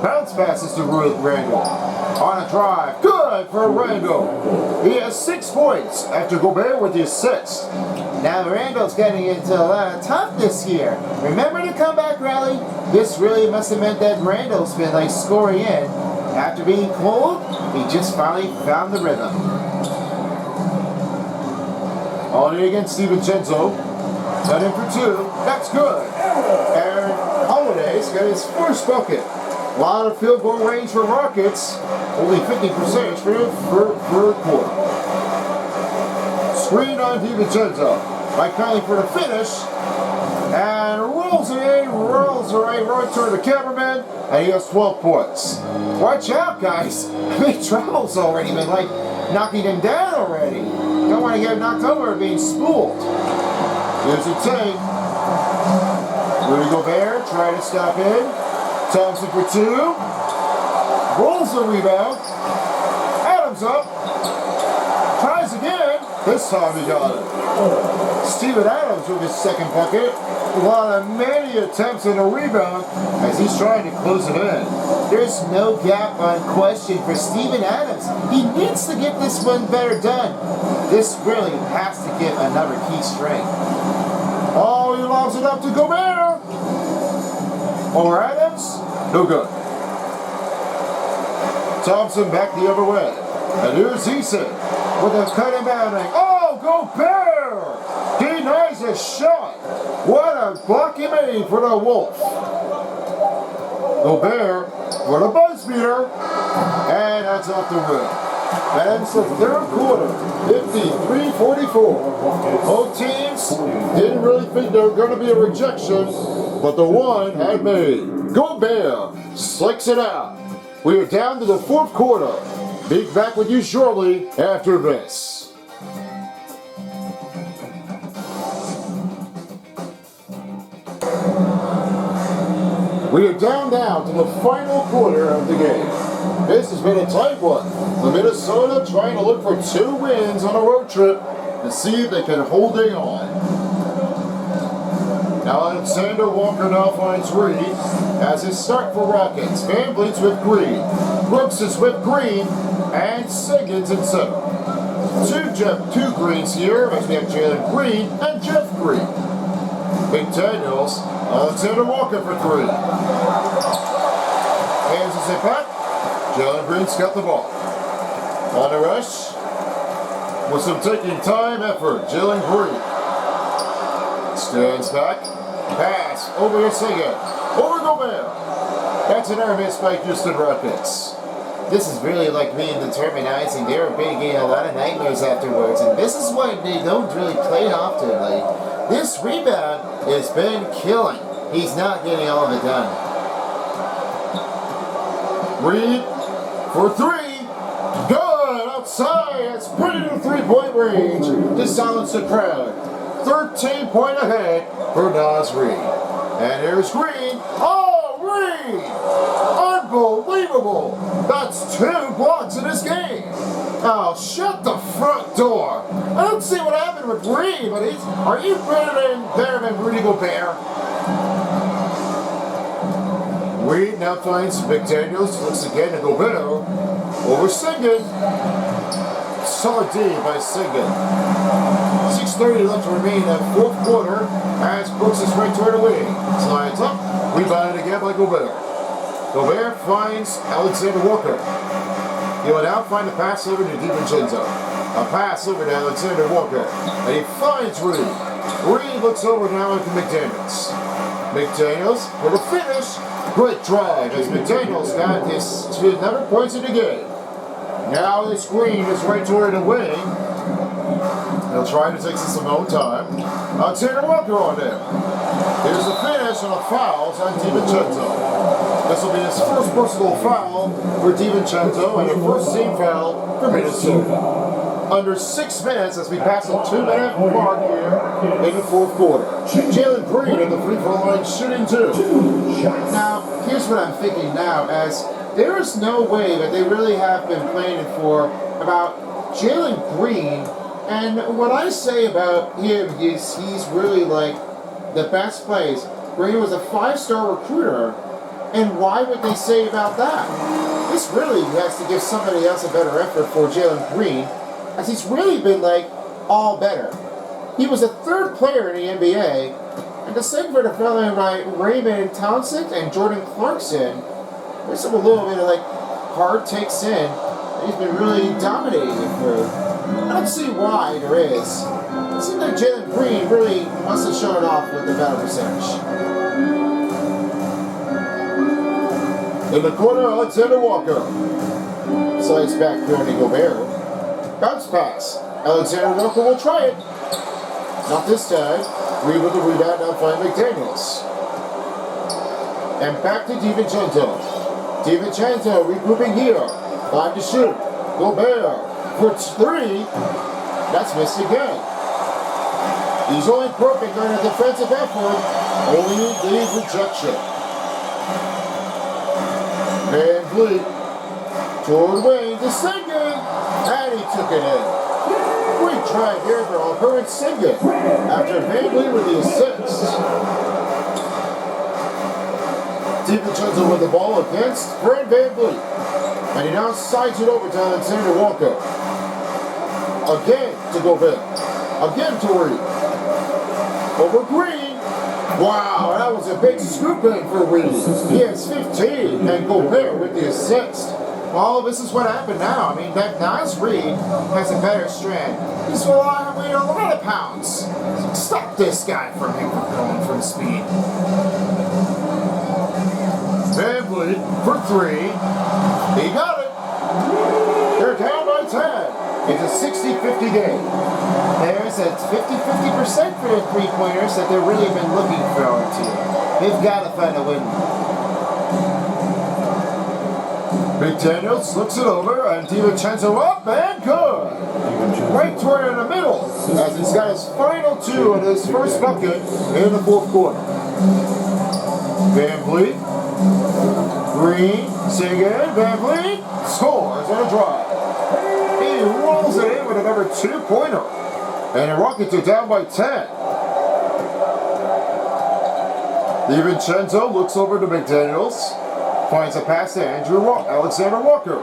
Bounce passes to Randall. On a drive, good for Randall. He has 6 points after Gobert with the assist. Now Randall's getting into a lot of toughness here. Remember the comeback rally? This really must have meant that Randall's been like scoring in. After being cold, he just finally found the rhythm. On it against DiVincenzo. Cut in for 2. That's good. Aaron Holiday's got his first bucket. A lot of field goal range for Rockets. Only 50% for the third quarter. Screen on DiVincenzo. Mike Conley for the finish. And rolls it in. Rolls it right toward the cameraman. And he has 12 points. Watch out, guys. Big troubles already. Been like knocking him down already. Don't want to get knocked over and being spooled. Here's a take. Rudy Gobert trying to stop in. Thompson for 2. Rolls the rebound. Adams up. Tries again. This time he got it. Steven Adams with his second bucket. A lot of many attempts in a rebound as he's trying to close it in. There's no gap on question for Steven Adams. He needs to get this one better done. This really has to get another key strength. Oh, he lobs it up to Gobert. Or Adams. No good. Thompson back the other way. And here's Eason with a cut and bounding. Oh, Gobert! Denies a shot. What a block he made for the Wolf. Gobert for the buzz beater. And that's off the rim. Ends the third quarter, 53-44. Both teams didn't really think there were going to be a rejection, but the one had made. Gobert slicks it out. We are down to the fourth quarter. Be back with you shortly after this. We are down now to the final quarter of the game. This has been a tight one. The Minnesota trying to look for 2 wins on a road trip to see if they can hold it on. Now Alexander Walker now finds Reed as his start for Rockets. Van Vliet's with Green. Brooks is with Green. And Siggins in center. Two Greens here as we have Jalen Green and Jeff Green. McDaniels, Alexander Walker for 3. Hands us it back. Jalen Green's got the ball. On the rush. With some taking time effort, Jalen Green. Stands back. Pass over to Siggins. Over Gobert. That's an air miss by Houston Rockets. This is really like being determinizing. They were getting a lot of nightmares afterwards, and this is why they don't really play often. Like, this rebound has been killing. He's not getting all of it done. Reed for 3. Good outside. It's pretty to 3-point range to silence the crowd. 13-point ahead for Nas Reed. And here's Green. Oh, Reed! Unbelievable! That's 2 blocks in this game. Oh, shut the front door. I don't see what happened with Reed, but are you better than Rudy Gobert? Reed now finds McDaniels, looks again to Gobert, over Siggins. Solid D by Siggins. 6:30 left to remain in that fourth quarter as Brooks is right toward the wing. Slides up, rebounded again by Gobert. Gobert finds Alexander Walker. He will now find a pass over to DiVincenzo. A pass over to Alexander Walker. And he finds Reed. Reed looks over now to McDaniels. McDaniels for the finish. Great drive as McDaniels got his 11 points in the game. Now this Green is right toward the wing. He'll try to take some own time. Alexander Walker on there. Here's the finish and a foul on DiVincenzo. This will be his first personal foul for DiVincenzo and a first team foul for Minnesota. Under 6 minutes as we pass the 2-minute mark here in the fourth quarter. Jalen Green at the free throw line shooting 2. Now, here's what I'm thinking now, as there is no way that they really have been playing for about Jalen Green. And what I say about him is he's really like the best plays. Green was a 5-star recruiter. And why would they say about that? This really has to give somebody else a better effort for Jalen Green, as he's really been like all better. He was a 3rd player in the NBA, and the same for the fellow like Raymond Townsend and Jordan Clarkson. There's some a little bit of like hard takes in. He's been really dominating for. I don't see why there is. It seems like Jalen Green really must have shown off with the better percentage. In the corner, Alexander Walker. Slides back here to Gobert. Bounce pass. Alexander Walker will try it. Not this time. Reed with the rebound, now find McDaniels. And back to DiVincenzo. DiVincenzo regrouping here. 5 to shoot. Gobert for 3. That's missed again. He's only perfect on a defensive effort. Only the rejection. Van Vliet toward Wayne to Siggins, and he took it in. Great drive here for Alperen Siggins after Van Vliet with the assist. DiVincenzo with the ball against Fred Van Vliet, and he now sides it over to Alexander Walker. Again to Gobert, again to Reed. Over Green. Wow, that was a big scoop in for Reed. He has 15, and Gobert with the assist. Well, this is what happened now. I mean, that Nas Reed has a better strand. He's weighing a lot of pounds. Stop this guy from going from speed. Van Vliet for 3. He got it. They're down by It's a 60-50 game. There's a 50% for the three-pointers that they've really been looking forward to. They've got to find a win. McDaniels looks it over, and DiVincenzo up and good. Right toward in the middle, as he's got his final two in his first bucket in the fourth quarter. Van Vliet, Green, Singan, Van Vliet scores on a drive. He rolls it in with another two-pointer, and the Rockets are down by 10. DiVincenzo looks over to McDaniels, finds a pass to Alexander Walker.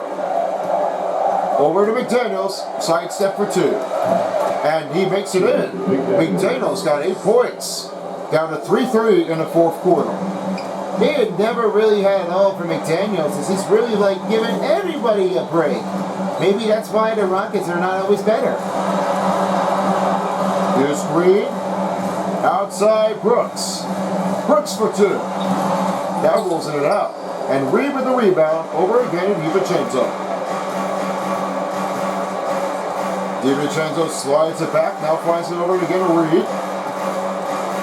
Over to McDaniels, sidestep for two. And he makes it in. McDaniels got 8 points. Down to 3-3 in the fourth quarter. They had never really had it all for McDaniels. As he's really like giving everybody a break. Maybe that's why the Rockets are not always better. Here's Green. Outside Brooks. Brooks for two. Now rolls it out. And Reed with the rebound over again DiVincenzo. DiVincenzo slides it back, now finds it over again to Reed.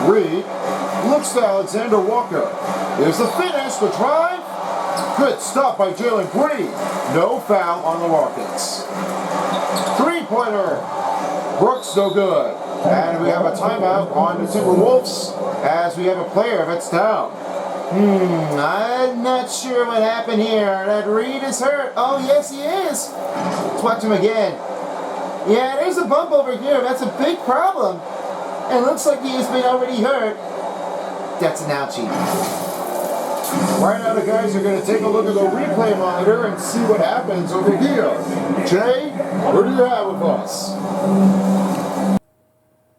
Reed looks to Alexander Walker. Here's the finish, the drive. Good stop by Jalen Green. No foul on the Rockets. Three-pointer. Brooks no good. And we have a timeout on the Timberwolves as we have a player that's down. I'm not sure what happened here. That Reed is hurt. Oh, yes, he is. Let's watch him again. Yeah, there's a bump over here. That's a big problem. And looks like he has been already hurt. That's an ouchie. Right now, the guys are going to take a look at the replay monitor and see what happens over here. Jay, what do you have with us?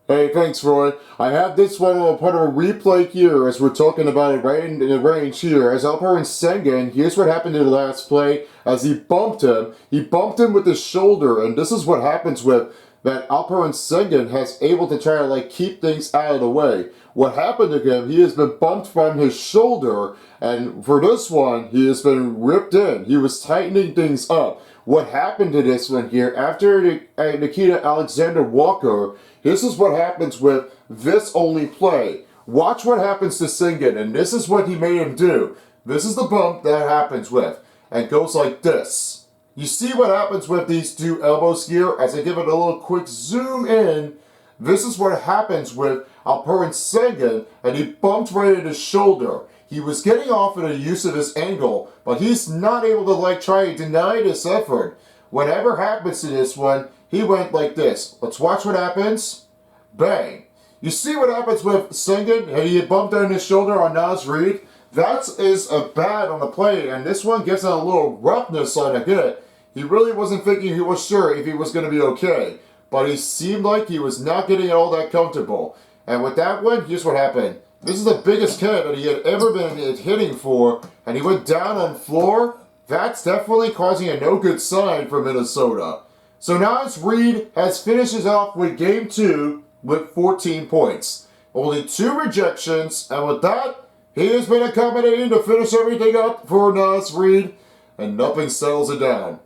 Hey, thanks, Roy. I have this one. I'll put a replay here as we're talking about it right in the range here. As Alperen Sengun, here's what happened in the last play as he bumped him. He bumped him with his shoulder, and this is what happens with that Alperen Sengun has able to try to like keep things out of the way. What happened to him, he has been bumped from his shoulder, and for this one, he has been ripped in. He was tightening things up. What happened to this one here, after Nikita Alexander Walker, this is what happens with this only play. Watch what happens to Sengun, and this is what he made him do. This is the bump that happens with, and it goes like this. You see what happens with these two elbows here? As I give it a little quick zoom in, this is what happens with Alperen Sengun, and he bumped right at his shoulder. He was getting off at a use of his angle, but he's not able to like try to deny this effort. Whatever happens to this one, he went like this. Let's watch what happens. Bang. You see what happens with Sengun? And he bumped on his shoulder on Naz Reid. That is a bad on the play, and this one gives it a little roughness on the hit. He really wasn't thinking he was sure if he was going to be okay, but he seemed like he was not getting all that comfortable. And with that one, here's what happened. This is the biggest hit that he had ever been hitting for, and he went down on floor. That's definitely causing a no good sign for Minnesota. So Naz Reid has finishes off with game 2 with 14 points. Only 2 rejections, and with that, he has been accommodating to finish everything up for Naz Reid, and nothing settles it down.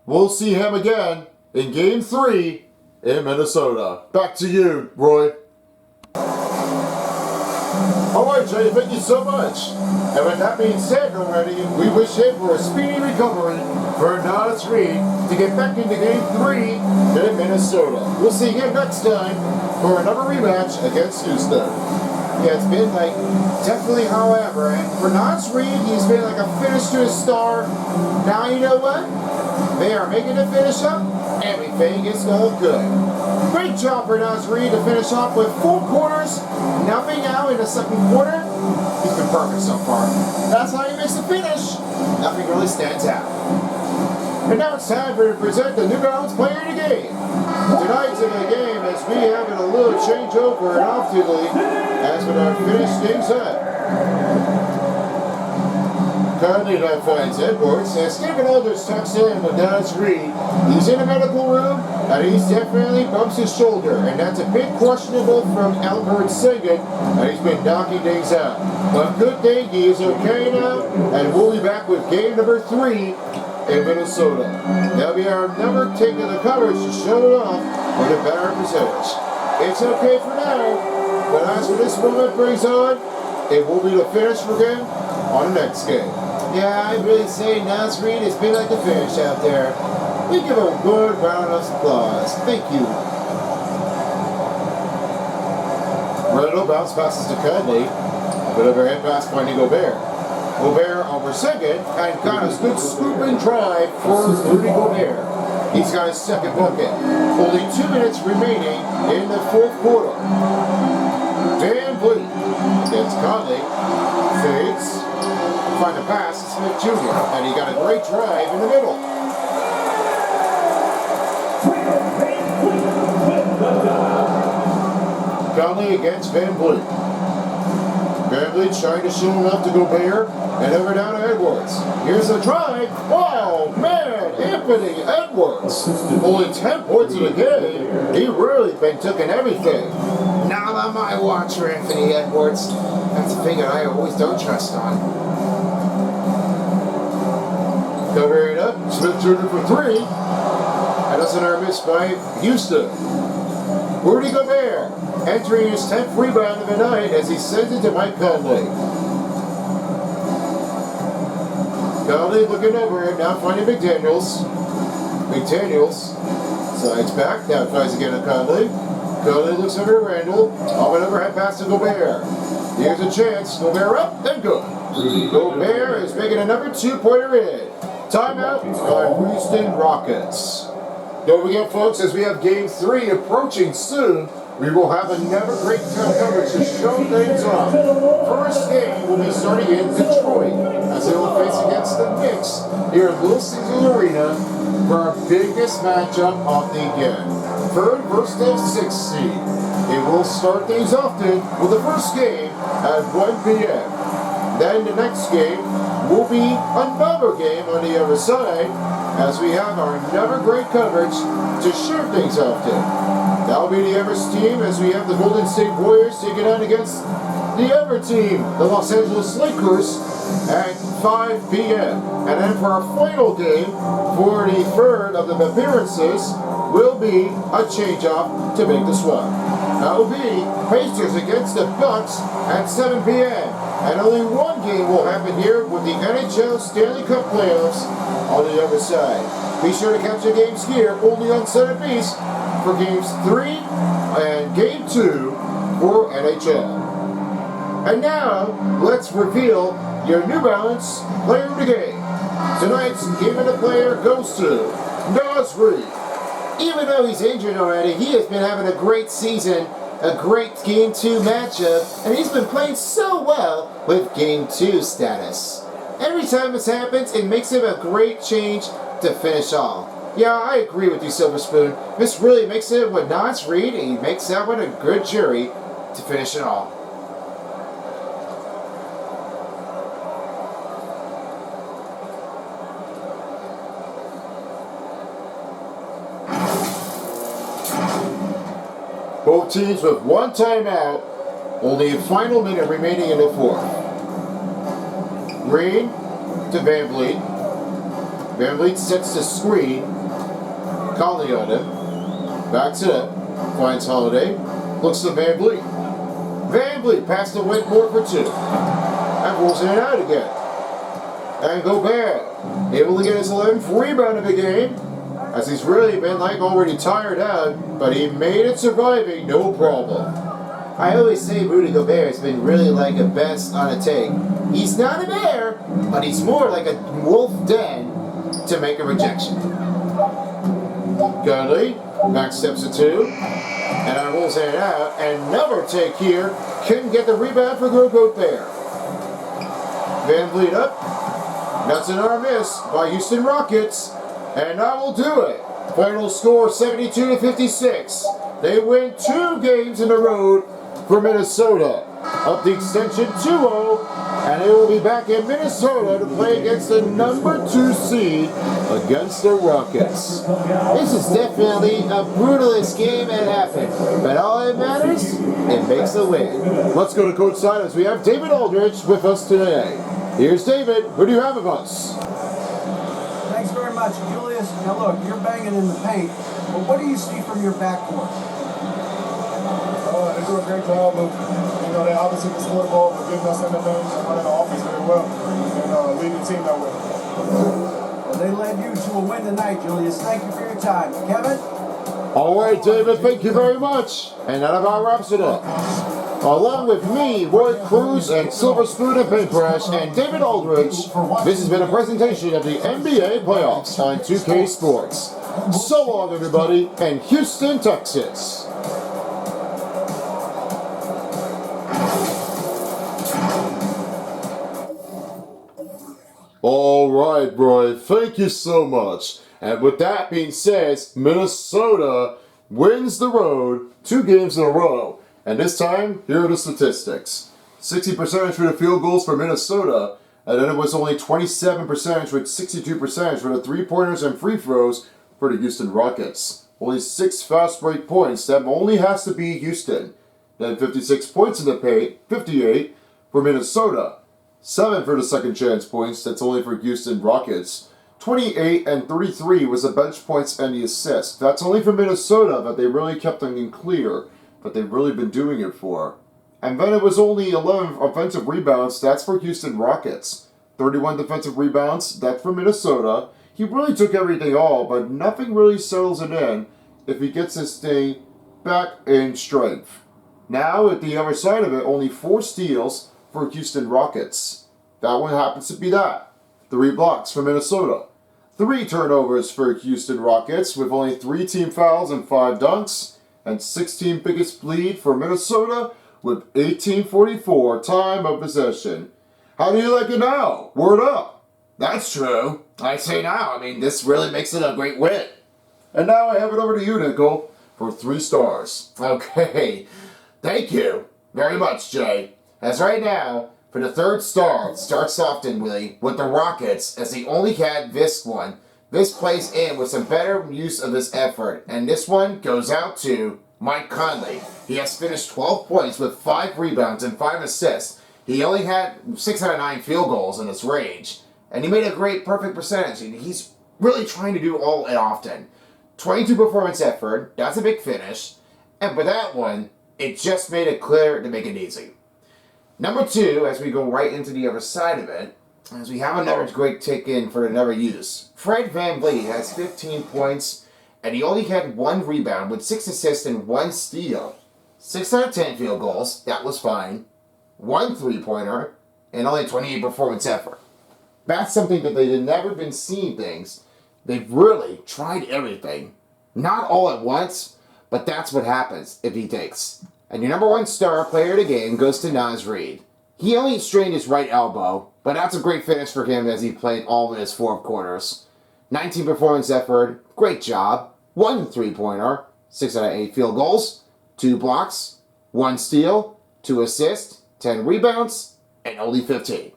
We'll see him again in game 3 in Minnesota. Back to you, Roy. Alright, Jay, thank you so much. And with that being said already, we wish him for a speedy recovery for Naz Reid to get back into game 3 in Minnesota. We'll see him next time for another rematch against Houston. Yeah, it's been like definitely, however, and for Naz Reid, he's been like a finish to his star. Now you know what? They are making the finish up. Everything is all good. Great job for Naz Reid to finish off with 4 quarters, nothing out in the second quarter. He's been perfect so far. That's how he makes the finish. Nothing really stands out. And now it's time for to present the New Balance player of the game. Tonight's in the game as we have a little changeover and off to the league as we are finished things up. Currently that finds Edwards as Stephen Alders tucks in with Naz Reid. He's in the medical room and he definitely bumps his shoulder, and that's a bit questionable from Alperen Sengun, and he's been knocking things out. But good thing he is okay now, and we'll be back with game number 3 in Minnesota. That'll be our number taking the coverage to show it off with a better percentage. It's okay for now, but as for this moment brings on, it will be the finish for him on the next game. Yeah, I'd really say Nas Reed has been like the finish out there. We give him a good round of applause. Thank you. Randall bounce passes to Conley. A bit of a head pass by Gobert. Gobert over second and got a good scooping drive for Rudy Gobert. He's got his second bucket. Only 2 minutes remaining in the fourth quarter. Van Vliet against Conley. Fades. Find a pass to Smith Jr. And he got a great drive in the middle. Conley against Van Vliet. Van Vliet trying to show him up to Gobert and over down to Edwards. Here's the drive. Wow, man, Anthony Edwards. Only 10 points in the game. He really been taking everything. Not on my watch for Anthony Edwards. That's the thing that I always don't trust on. Covering it up, Smith Jr. for three. And that's another miss by Houston. Rudy Gobert entering his 10th rebound of the night as he sends it to Mike Conley. Conley looking over him, now finding McDaniels. McDaniels slides back, now tries again to Conley. Conley looks over to Randall. Off an overhead pass to Gobert. Here's a chance. Gobert up and good. Gobert is making a number 2-pointer in. Timeout by Houston Rockets. Don't forget, folks, as we have Game 3 approaching soon, we will have another great coverage to show things off. First game will be starting in Detroit as they will face against the Knicks here at Little Caesars Arena for our biggest matchup of the game. Third versus the 6th seed. It will start things often with the first game at 1 p.m. Then the next game will be another game on the other side as we have our another great coverage to share things often. That will be the Everest team as we have the Golden State Warriors taking on against the other team, the Los Angeles Lakers, at 5 p.m. And then for our final game, for the third of the appearances, will be a change-off to make the swap. That will be Pacers against the Bucks at 7 p.m. And only one game will happen here with the NHL Stanley Cup playoffs on the other side. Be sure to catch the games here only on Centerpiece for Games 3 and Game 2 for NHL. And now, let's reveal your New Balance Player of the Game. Tonight's Game of the Player goes to Nas Reed. Even though he's injured already, he has been having a great season, a great Game 2 matchup, and he's been playing so well with Game 2 status. Every time this happens, it makes him a great change to finish off. Yeah, I agree with you, Silver Spoon. This really makes it with Nas Reed, and he makes that one a good jury to finish it all. Both teams with one timeout, only a final minute remaining in the fourth. Green to Van Vliet. Van Vliet sets the screen. Conley on him. Backs it up. Finds Holiday. Looks to Van Vliet. Van Vliet passed to Whitmore for two. And rolls in and out again. And Gobert able to get his 11th rebound of the game, as he's really been like already tired out, but he made it surviving no problem. I always say Rudy Gobert has been really like a best on a take. He's not a bear, but he's more like a wolf den to make a rejection. Conley back steps to two, and I rolls in and out, and another take here. Couldn't get the rebound for Gobert. Van Vliet up. That's another miss by Houston Rockets. And that will do it. Final score 72-56. They win 2 games in a row for Minnesota. Up the extension 2-0. And they will be back in Minnesota to play against the number 2 seed against the Rockets. This is definitely a brutalist game at happened. But all that matters, it makes a win. Let's go to Coach Side as we have David Aldridge with us today. Here's David. Who do you have of us? Thanks very much, Julius. Now look, you're banging in the paint, but what do you see from your backcourt? They do a great job of, they obviously can score the ball, but getting us in the lane and running the offense very well and leading the team that way. Well, they led you to a win tonight, Julius. Thank you for your time. Kevin? All right, David, thank you very much. And that about wraps it up. Along with me, Roy Cruz, and Silver Spoon and Paintbrush, and David Aldridge, this has been a presentation of the NBA playoffs on 2K Sports. So long, everybody, and Houston, Texas. All right, Roy, thank you so much. And with that being said, Minnesota wins the road 2 games in a row. And this time, here are the statistics. 60% for the field goals for Minnesota, and then it was only 27% with 62% for the three-pointers and free throws for the Houston Rockets. Only 6 fast break points, that only has to be Houston. Then 56 points in the paint, 58 for Minnesota. 7 for the second chance points, that's only for Houston Rockets. 28 and 33 was the bench points and the assists. That's only for Minnesota that they really kept them clear, but they've really been doing it for. And then it was only 11 offensive rebounds, that's for Houston Rockets. 31 defensive rebounds, that's for Minnesota. He really took everything all, but nothing really settles it in if he gets his thing back in strength. Now, at the other side of it, only 4 steals for Houston Rockets. That one happens to be that. 3 blocks for Minnesota. 3 turnovers for Houston Rockets with only 3 team fouls and 5 dunks. And 16 biggest lead for Minnesota with 18:44 time of possession. How do you like it now? Word up. That's true. I say now, this really makes it a great win. And now I have it over to you, Nickel, for 3 stars. Okay. Thank you very much, Jay. As right now, for the 3rd star, it starts off with the Rockets, as they only had this one. This plays in with some better use of this effort, and this one goes out to Mike Conley. He has finished 12 points with 5 rebounds and 5 assists. He only had 6 out of 9 field goals in this range, and he made a great perfect percentage, and he's really trying to do all and often. 22 performance effort, that's a big finish, and for that one, it just made it clear to make it easy. Number 2, as we go right into the other side of it, as we have another great tick in for another use. Fred VanVleet has 15 points, and he only had 1 rebound with 6 assists and 1 steal. 6 out of 10 field goals, that was fine. 1 3-pointer, and only 28 performance effort. That's something that they've never been seeing things. They've really tried everything. Not all at once, but that's what happens if he takes. And your number 1 star player of the game goes to Naz Reid. He only strained his right elbow, but that's a great finish for him as he played all of his 4 quarters. 19 performance effort, great job. 1 3-pointer, 6 out of 8 field goals, 2 blocks, 1 steal, 2 assists, 10 rebounds, and only 15.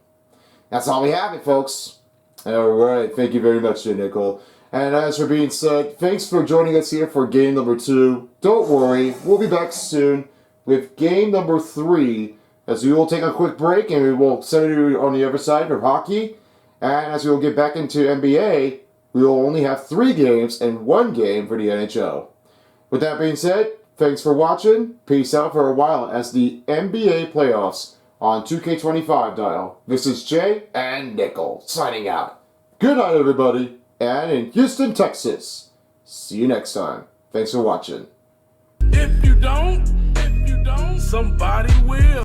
That's all we have it, folks. Alright, thank you very much, Nickel. And as for being said, thanks for joining us here for game number 2. Don't worry, we'll be back soon with game number 3, as we will take a quick break and we will send you on the other side for hockey. And as we will get back into NBA, we will only have 3 games and 1 game for the NHL. With that being said, thanks for watching. Peace out for a while as the NBA playoffs on 2K25 dial. This is Jay And Nickel, signing out. Good night, everybody. And in Houston, Texas. See you next time. Thanks for watching. If you don't, somebody will.